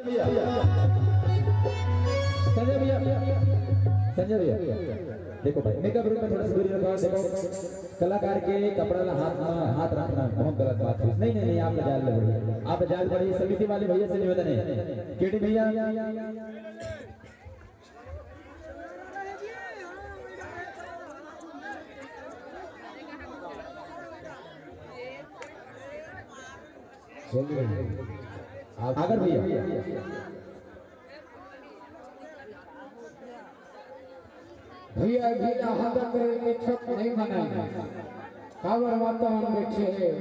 संजय भैया संजय भैया देखो भाई मेकअप रूम में थोड़ा सा दूरी रखो। देखो कलाकार के कपड़ा ला हाथ रखना बहुत गलत बात है। नहीं नहीं नहीं आप जाल बढ़िए, आप जाल बढ़िए। समिति वाले भैया से निवेदन है, केडी भैया आगर भैया भैया भैया हाथ में छप नहीं बनाए कावर वातावरण बैठे हैं,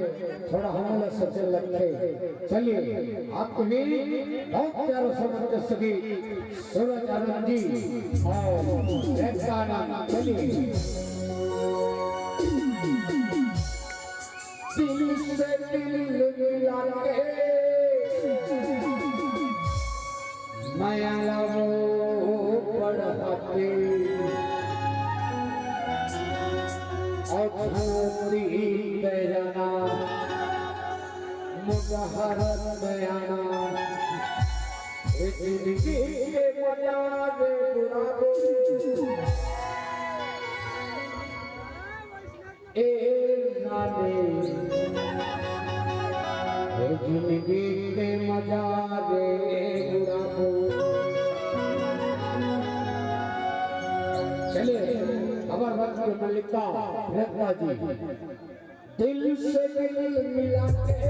थोड़ा हमारा सच्चे रखे। चलिए आपको मेरी बहुत प्यारा समझ सके सूरज आनंद जी और गाना। चलिए दिल से दिल मिला के माया लगो पढ़ाते और बेजाना मुजहरत बयाना जिंदगी के मजा दे बुलाओ ए नादे जिंदगी के मजा दे बुलाओ। चलिए खबर वक्त मल्लिका रत्ना जी दिल से दिल मिला के